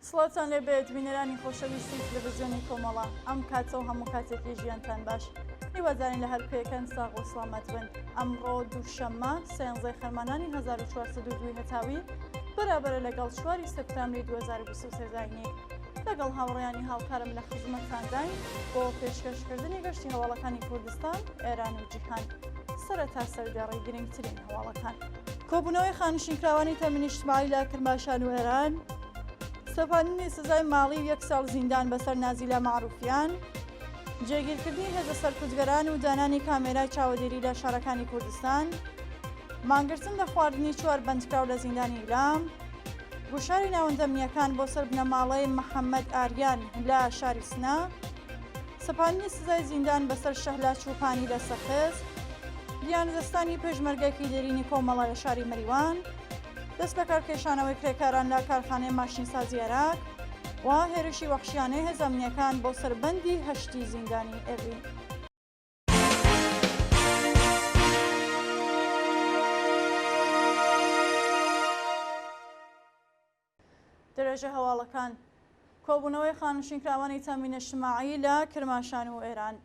سڵاتان لێبێت بینەرانی خۆشەویستی تەلەڤیزیۆنی کۆمەڵە ئەم کاتە و هەموو کاتێکی ژیانتان باش هیوادارین لە هەرکوێکەن ساغ و سڵامەت بن. ئەمڕۆ دووشەممە سەیانزەی خەرمانانی 1402 هەتاوی بەرابەرە لەگەڵ 4 سەپتامبری 2023 زاینێک لەگەڵ هاوڕێیانی هاوکارم لە خزمەتتانداین بۆ پێشکەشکردنی گەشتی هەواڵەکانی کوردستان، ئێران و جیهان. سەرەتا سەردەڕی گرنگترین هەواڵەکان. کۆبوونەوەی خانشینکراوانی تەمینی اجتماعی لە کرماشان و ئێران، سەپاندنی سزای ماڵی و 1 ساڵ زیندان بەسەر نازیلە معروفیان، جێگیرکردنی هێزە سەرکوتگەران و دانانی کامێرای چاودێری لە شارەکانی کوردستان، مانگرتن لە خواردنی 4 بەندکراو لە زیندانی ئیلام، گوشاری ناوەندەمیەکان بۆ سەر بنەماڵەی محەممەد ئاریان لە شاری سنا، سەپاندنی سزای زیندان بەسەر شەهلا چوپانی لە سەخس، دیانەدەستانی پێشمەرگەکی دێرینی کۆمەڵە لە شاری مەریوان، دەست بە کارکێشانەوەی کرێکاران لە کارخانەی ماشینسازی عێراق و هێرشی وەحشیانەی هێزەمنیەکان بۆ سەربەندی هەشتی زیندانی ئێڤین. درێژە هەواڵەکان. کۆبوونەوەی خانشینکراوانی تەمینە اجتماعی لە کرماشان و ئێران.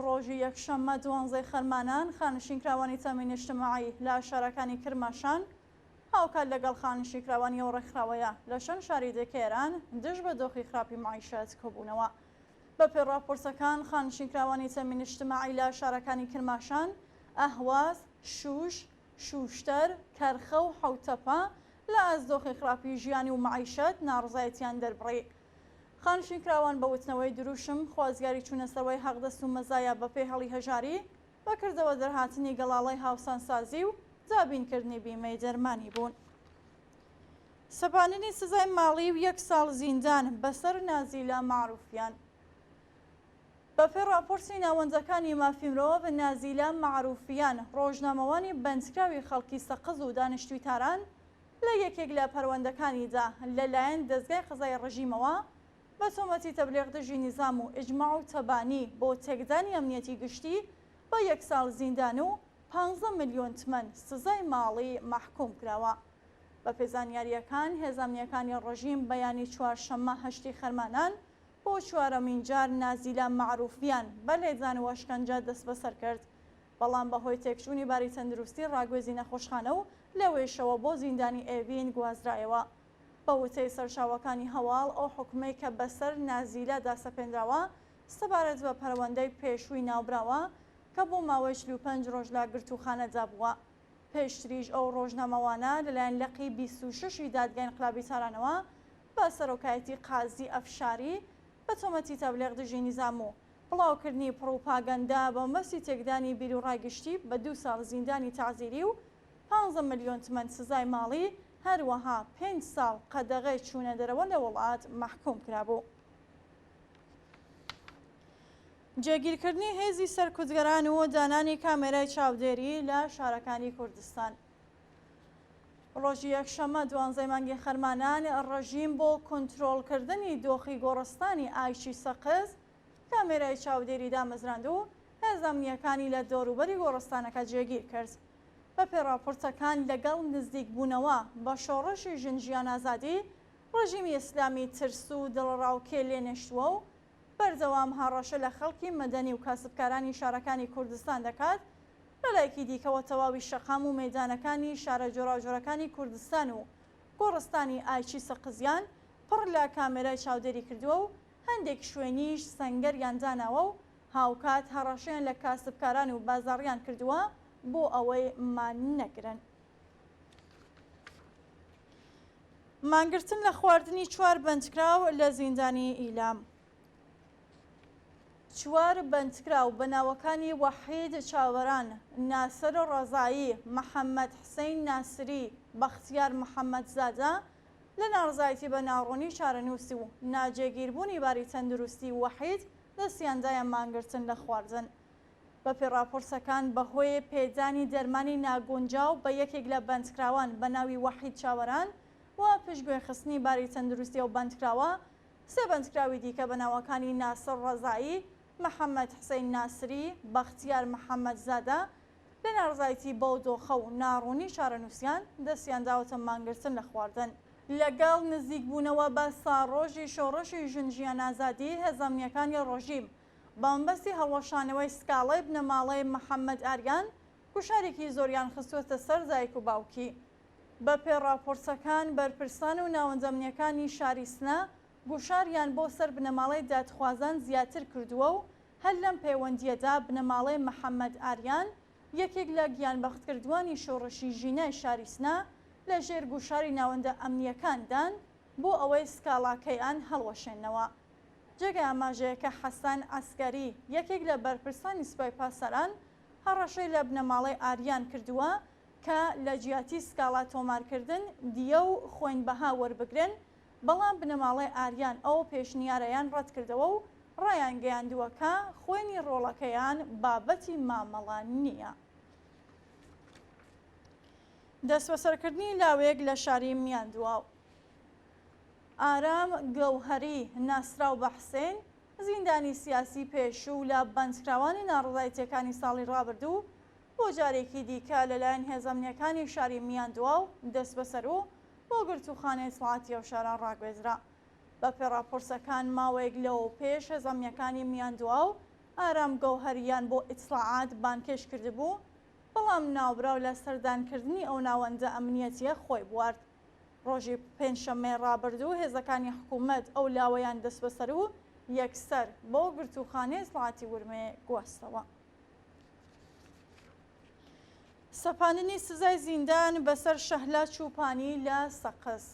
ڕۆژی یەکشەممە 12 خەرمانان خانشینکراوانی تەمینە اجتماعی لە شارەکانی کرماشان هاوکات لەگەڵ خانشینکراوانیەوە ڕێکخراوەیە لە شەن شاری دەکێران دژ بە دۆخی خراپی معیشەت کۆبوونەوە. بەپێ راپۆرتەکان خانشینکراوانی تەمینە اجتماعی لە شارەکانی کرماشان، ئەهواز، شوش، شوشتەر، کەرخە و حەوتەپە لە ئەزدۆخی خراپی ژیانی و معیشەت ناڕزایەتیان دەربڕی. خانشینکراوان بە وتنەوەی دروشم خوازگاری چوونەسەرەوەی حەقدەست و مەزایە بەپێی هەڵی هەژاری بەکردەوە دەرهاتنی گەڵاڵەی هاوسانسازی و دابینکردنی بیمەی دەرمانی بوون. سەپاندنی سزای ماڵی و 1 ساڵ زیندان بەسەر نازیلە معروفیان. بەپێ راپۆرتی ناوەندەکانی مافیمرەوە بە نازیلە معروفیان، ڕۆژنامەوانی بەندکراوی خەڵکی سەقز و دانیشتوویتاران لە یەکێک لە پەروەندەکانیدا لەلایەن دەستگای قەزای ڕژیمەوە بە تۆمەتی تەبلیغ دژی نیزام و ئیجماع و تەبانی بۆ تێکدانی ئەمنیەتی گشتی بە 1 ساڵ زیندان و 15 ملیۆن تمەن سزای ماڵی محکوم کراوە. بە پێزانیاریەکان هێزەمنیەکانی ڕژیم بەیانی چوارشەممە هەشتی خەرمانان بۆ 4مین جار نازیلە معروفیان بە لێدان و ئەشکەنجە دەست بەسەر کرد، بەڵام بەهۆی تێکچوونی باری تەندروستی ڕاگوێزی نەخۆشخانە و لەوێشەوە بۆ زیندانی ئێڤین گوازرایەوە. بە وتەی سەرچاوەکانی هەواڵ ئەو حکومەی کە بەسەر نازیلە داسەپێنراوە سەبارەت بە پەروەندەی پێشووی ناوبراوە کە بۆ ماوەی 45 ڕۆژ لا گرتوخانەدا بووە. پێشتریش ئەو ڕۆژنامەوانە لەلایەن لەقی 26 دادگای ئینقلابی تارانەوە بە سەرۆکایەتی قازی ئەفشاری بە تۆمەتی تەبلیغ دژی نیزام و بڵاوکردنی پڕۆپاگەندا بە مەسی تێکدانی بیر و ڕایگشتی بە 2 ساڵ زیندانی تەعزیری و 15 ملیۆن تمەن سزای ماڵی، هەروەها 5 ساڵ قەدەغەی چوونە دەرەوە لە وڵات محکوم کرابوو. جێگیرکردنی هێزی سەرکوتگەران و دانانی کامێرای چاودێری لە شارەکانی کوردستان. ڕۆژی یەکشەممە 12 مانگی خەرمانان ڕژیم بۆ کۆنتڕۆڵکردنی دۆخی گۆڕستانی ئایشی سەقز کامێرای چاودێری دامەزراند و هێزەمنیەکانی لە دەوروبەری گۆڕستانەکە جێگیر کرد. بەپێ راپۆرتەکان لەگەڵ نزیک بوونەوە بە شۆڕشی ژنجیان ئازادی، ڕژیمی ئیسلامی ترس و دڵڕاوکێ لێنێشتووە و بەردەوام هاڕەشە لە خەڵکی مەدەنی و کاسبکارانی شارەکانی کوردستان دەکات، لەلایەکی دیکەوە تەواوی شەقام و مەیدانەکانی شارە جۆراوجۆرەکانی کوردستان و گۆڕستانی ئایچی سەقزیان پڕ لە کامێرای چاودێری کردووە و هەندێک شوێنیش سەنگەریان داناوە و هاوکات هەڕەشەیان لە کاسبکاران و بازاڕیان کردووە بۆ ئەوەی مان نەگرن. مانگرتن لە خواردنی 4 بەندکراو لە زیندانی ئیلام. 4 بەندکراو بە ناوەکانی وەحید چاوەران، ناسر ڕەزایی، محەممەد حسەین ناسری، بەختیار محەممەد زادە لە ناڕزایەتی بە ناڕوونی چارەنووسی و ناجێگیربوونی باری تەندروستی وەحید دەستیاندایە مانگرتن لە خواردن. بەپێ راپۆرتەکان بەهۆی پێدانی دەرمانی ناگونجاو بە یەکێک لە بەندکراوان بە ناوی وەحید چاوەران و پشتگوێخستنی باری تەندروستی و بەندکراوە، 3 بەندکراوی دیکە بە ناوەکانی ناسر ڕەزایی، محەممەد حسەین ناسری، بەختیار محەممەد زادە لە ناڕزایەتی بەو دۆخە و ناڕوونی چارەنووسیان دەستیان داوەتە مانگرتن لە خواردن. لەگەڵ نزیکبوونەوە بە ساڕۆژی شۆڕشی ژنجیان ئازادی هێزەمنیەکانی ڕۆژیم بەمبەستی هەڵوەشانەوەی سکاڵەی بنەماڵەی محەممەد ئاریان کوشارێکی زۆریان خستوەتە سەر دایک و باوکی. بە پێڕاپۆرسەکان بەرپرسان و ناوەندەمنیەکانی شاری سنە گوشاریان بۆ سەر بنەماڵەی دادخوازان زیاتر کردووە و هەر لەم پەیوەندیەدا بنەماڵەی محەممەد ئاریان یەکێک لە گیانبەختکردوانی شۆڕشی ژینای شاری سنە لە ژێر گوشاری ناوەندە ئەمنیەکاندان بۆ ئەوەی سکاڵاکەیان هەڵوەشێنەوە. جێگە ئاماژەیەکە حەسان ئەسکەری یەکێک لە بەرپرسانی سوپای پاسەران هەڕەشەی لە بنەماڵەی ئاریان کردووە کە لە جیاتی سکاڵا تۆمارکردن دیە و خوێنبەها وەربگرن، بەڵام بنەماڵەی ئاریان ئەو پێشنیارەیان ڕەت کردەوە و ڕایان گەیاندووە کە خوێنی ڕۆڵەکەیان بابەتی مامەڵان نییە. دەستبەسەرکردنی لاوێک لە شاری میاندووە. ئارام گەوهەری ناسراو بە حسێن زیندانی سیاسی پێشوو لە بەندکراوانی ناڕەزایەتیەکانی ساڵی ڕابردوو بۆ جارێکی دیکە لەلایەن هێزەمنیەکانی شاری میاندووە و دەست بەسەر و بۆ گرتوخانەی سڵاتی ئەو شاران ڕاگوێزرا. بە پێڕاپۆرسەکان ماوەیەک لەوە پێش هێزەمنیەکانی میاندووە و ئارام گەوهەریان بۆ ئیتسلاعات بانکێش کردبوو، بەڵام ناوبراو لە سەردانکردنی ئەو ناوەندە ئەمنیەتیە خۆی بوارد. ڕۆژی پێنجشەممەی ڕابردوو هێزەکانی حکوومەت ئەو لاوەیان دەست بەسەر و یەکسەر بۆ گرتوخانەی سڵاتی ورمێ گواستەوە. سەپاندنی سزای زیندان بەسەر شەهلا چوپانی لە سەقز.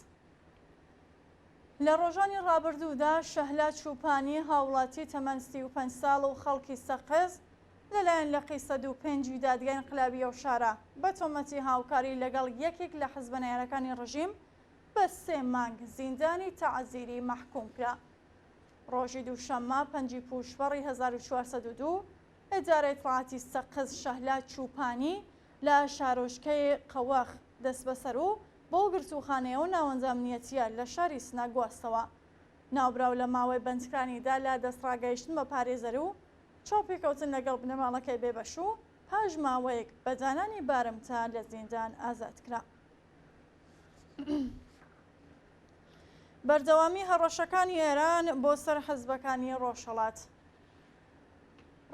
لە ڕۆژانی ڕابردوودا شەهلا چوپانی هاوڵاتی تەمەن 35 ساڵ و خەڵکی سەقز لەلایەن لە قی 105 دادگای انقلابی ئەو شارە بە تۆمەتی هاوکاری لەگەڵ یەکێک لە حزبە نایڕەکانی ڕژیم بە 3 مانگ زیندانی تەعەزیری مەحکوم کرا. ڕۆژی دووشەممە 5 پوشبەڕی 1402 ئێدارەی تەڵاتی سەقز شەهلا چوپانی لە شارۆچکەی قەوەخ دەست بەسەر و بۆ گرتوخانەیە و ناوەندە ئەمنیەتیە لە شاری سنە گواستەوە. ناوبراو لە ماوەی بەندکرانیدا لە دەستڕاگەیشتن بە پارێزەر و چاوپێکەوتن لەگەڵ بنەماڵەکەی بێبەش و پاش ماوەیەک بە دانانی بارمتە لە زیندان ئازاد کرا. بەردەوامی هەڕەشەکانی ئێران بۆ سەر حزبەکانی ڕۆژهەڵات.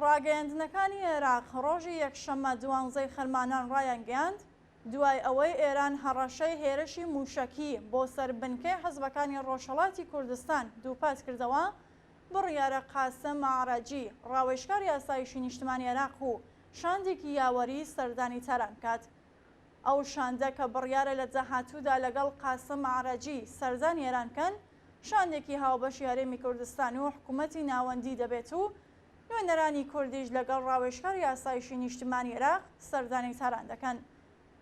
ڕاگەیاندنەکانی عێراق ڕۆژی یەکشەممە 12 خەرمانان ڕایانگەیاند دوای ئەوەی ئێران هەڕەشەی هێرشی موشەکی بۆ سەر بنکەی حزبەکانی ڕۆژهەڵاتی کوردستان دووپات کردەوە، بڕیارە قاسم عەراجی ڕاوێژکاری ئاسایشی نیشتمانی عێراق و شاندێکی یاوەری سەردانی تاران کات. ئەو شاندە کە بڕیارە لە داهاتوودا لەگەڵ قاسم عەراجی سەردانی ئێرانکەن، شاندێکی هاوبەشی هەرێمی کوردستان و حکوومەتی ناوەندی دەبێت و نوێنەرانی کوردیش لەگەڵ ڕاوێژکاری ئاسایشی نیشتمانی عێراق سەردانی تاران دەکەن.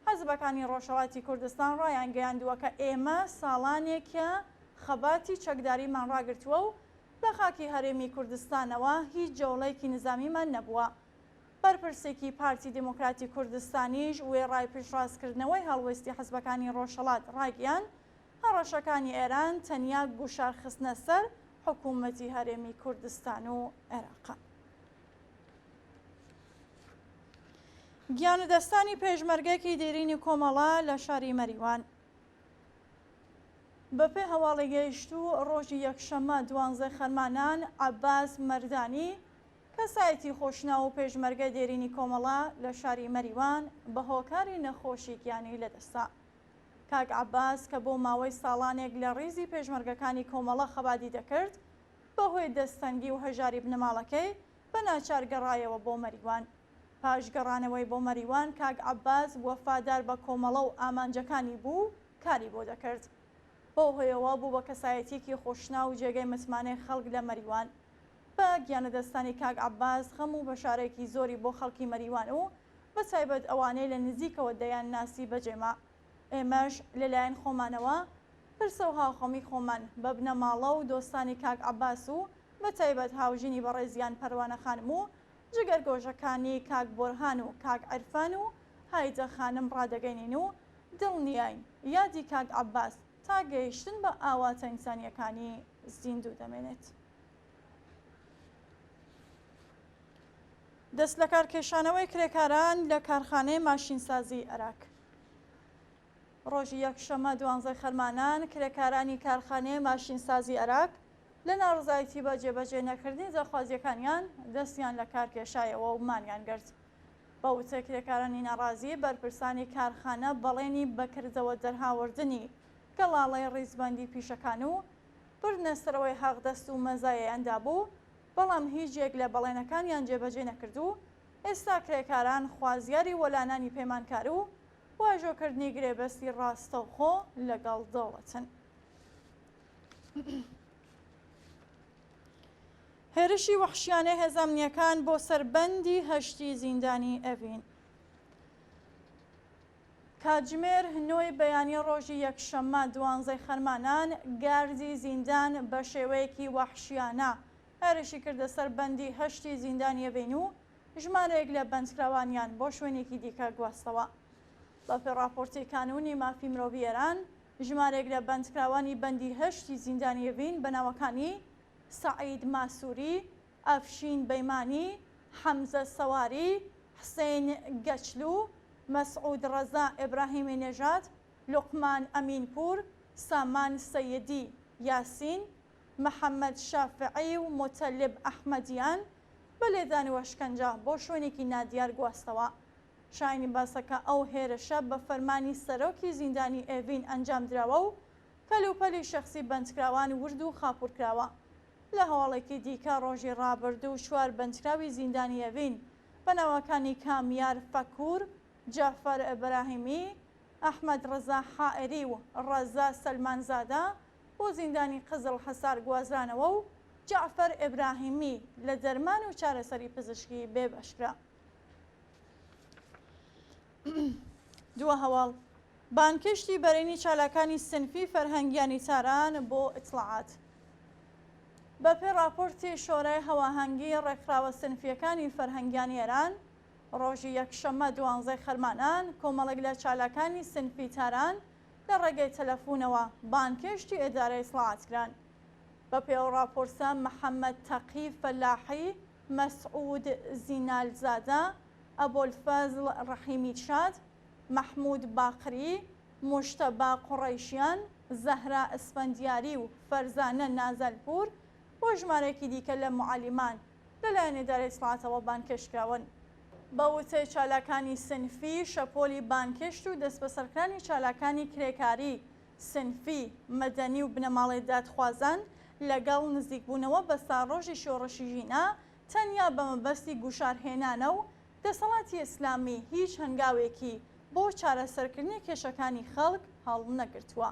حەزبەکانی ڕۆژهەڵاتی کوردستان ڕایان گەیاندووە کە ئێمە ساڵانێکە خەباتی چەکداریمان ڕاگرتووە و لە خاکی هەرێمی کوردستانەوە هیچ جەوڵەیەکی نظامیمان نەبووە. بەرپرسێکی پارتی دموکراتی کوردستانیش وێڕای پێشڕاستکردنەوەی هەڵوێستی حەزبەکانی ڕۆژهەڵات ڕاگەیاند هەڕەشەکانی ئێران تەنیا گوشارخستنە سەر حکوومەتی هەرێمی کوردستان و عێراق. گیانودەستانی پێشمەرگەیەکی دێرینی کۆمەڵا لە شاری مەریوان. بەپێ هەواڵی گەیشتوو ڕۆژی یەکشەممە 12 خەرمانان عەباس مەردانی کەسایەتی خۆشناو و پێشمەرگە دێرینی کۆمەڵا لە شاری مەریوان بە هۆکاری نەخۆشی گیانی لەدەستا. کاک عەباس کە بۆ ماوەی ساڵانێک لە ڕیزی پێشمەرگەکانی کۆمەڵە خەباتی دەکرد، بەهۆی دەستەنگی و هەژاری بنەماڵەکەی بە ناچار گەڕایەوە بۆ مەریوان. پاش گەڕانەوەی بۆ مەریوان کاک عەباس وەفادار بە کۆمەڵە و ئامانجەکانی بوو کاری بۆ دەکرد. بۆ هۆیەوە بوو بە کەسایەتێکی خۆشنا و جێگەی متمانەی خەڵک لە مەریوان. بە گیانەدەستانی کاک عەباس خەم و بەشارێکی زۆری بۆ خەڵکی مەریوان و بە تایبەت ئەوانەی لە نزیکەوە دەیان ناسی بەجێما. ئێمەش لەلایەن خۆمانەوە پرسە و هاوخەمی خۆمان بە بنەماڵە و دۆستانی کاک عەباس و بە تایبەت هاوژینی بەڕێزیان پەروانە خانم و جگەرگۆژەکانی کاک بۆرهان و کاک عەرفان و هایدە خانم ڕادەگەینین و دڵنیاین یادی کاک عەباس تا گەیشتن بە ئاواتە ئینسانیەکانی زیندوو دەمێنێت. دەست لە کارکێشانەوەی کرێکاران لە کارخانەی ماشینسازی عێراق. ڕۆژی یەکشەمە 12 خەرمانان کرێکارانی کارخانەی ماشینسازی عێراق لە ناڕزایەتی بە جێبەجێ نەکردنی جەخوازیەکانیان دەستیان لە کار کێشایەوە و مانیان گرت. بە وتەی کرێکارانی ناڕازی بەرپرسانی کارخانە بەڵێنی بەکردەوە دەرهاوردنی گەڵاڵەی ڕیزبەندی پیشەکان و بردنەسەرەوەی حەقدەست و مەزایەیاندا بوو، بەڵام هیچ یەک لە بەڵێنەکانیان جێبەجێ نەکردو. ئێستا کرێکاران خوازیاری وەلانانی پەیمانکار و واژۆکردنی گرێبەستی ڕاستەوخۆ لەگەڵ دەوڵەتن. هێرشی وەحشیانەی هێزانمنیەکان بۆ سەربەندی هەشتی زیندانی ئەڤین. کاتژمێر 9 بەیانی ڕۆژی یەکشەممە 12 خەرمانان گاردی زیندان بە شێوەیەکی وەحشیانە هێرشی کردە سەربەندی هەشتی زیندانی ئەڤین و ژمارەیەک لە بەندکراوانیان بۆ شوێنێکی دیکە گواستەوە. بەپێی راپۆرتی کانونی مافی مرۆڤی ئێران، ژمارەیەک لە بەندکراوانی بەندی هەشتی زیندانی ئەڤین بە ناوەکانی سەعید ماسووری، ئەفشین بەیمانی، حەمزە سەواری، حسێن گەچلو، مەسعود ڕەزا ئیبراهیمی نێژاد، لوقمان ئەمینپور، سامان سەیدی یاسین، محەممەد شافعی و متەلب ئەحمەدیان بە لێدانی وەشکەنجە بۆ شوێنێکی نادیار گواستەوە. شایانی باسەکە ئەو هێرشە بە فەرمانی سەرۆکی زیندانی ئێڤین ئەنجام درراوە و کەلوپەلی شەخصی بەندکراوان ورد و خاپورکراوە. لە هەواڵێکی دیکە ڕۆژی ڕابرد و 4 بەندکراوی زیندانی ئەڤین بە ناوەکانی کامیار فەکوور، جەعفەر ئیبراهیمی، ئەحمەد ڕەزا حائری و ڕەزا سەلمانزادە بۆ زیندانی قزڵ حەسار گوازرانەوە و جەعفەر ئیبراهیمی لە دەرمان و چارەسەری پزیشکی بێبەشکرا. دووە هەواڵ بانکشتی بەرەینی چالاکانی سنفی فەرهەنگیانی تاران بۆ ئیتڵاعات. بەپێی راپۆرتی شۆرای هەواهەنگی ڕێکخراوە سنفیەکانی فەرهەنگیانی ئێران، ڕۆژی یەکشەممە 12 خەرمانان کۆمەڵێک لە چالاکانی سنفی تاران لە ڕێگەی تەلەفۆنەوە بانکشتی ئێدارە ئیتڵاعات کران. بەپێی ئەو راپۆرتە محەممەد تەقی فەلاحی، مەسعود زینالزادە، ئەبۆلفەزڵ ڕەحیمی شاد، مەحموود باقری، موشتەبا قوڕەیشیان، زەهرا ئەسفەندیاری و فەرزانە نازەلپور بۆ ژمارەیەکی دیکە لە معالیمان لەلایەن ئێدارەی ئیتڵاعاتەوە بانکشتکراون. بە وتەی چالاکانی سنفی، شەپۆلی بانکشت و دەستبەسەرکرانی چالاکانی کرێکاری سنفی، مەدەنی و بنەماڵی دادخوازان لەگەڵ نزیکبوونەوە بە ساڕۆژی شۆڕشی ژینە تەنیا بە مەبەستی گوشارهێنانە و دەسەڵاتی ئیسلامی هیچ هەنگاوێکی بۆ چارەسەرکردنی کێشەکانی خەڵک هەڵ نەگرتووە.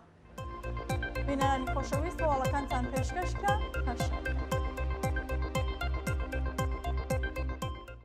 بینەرانی خۆشەویست هەواڵەکانتان پێشکەشکرا هەر شەڕ.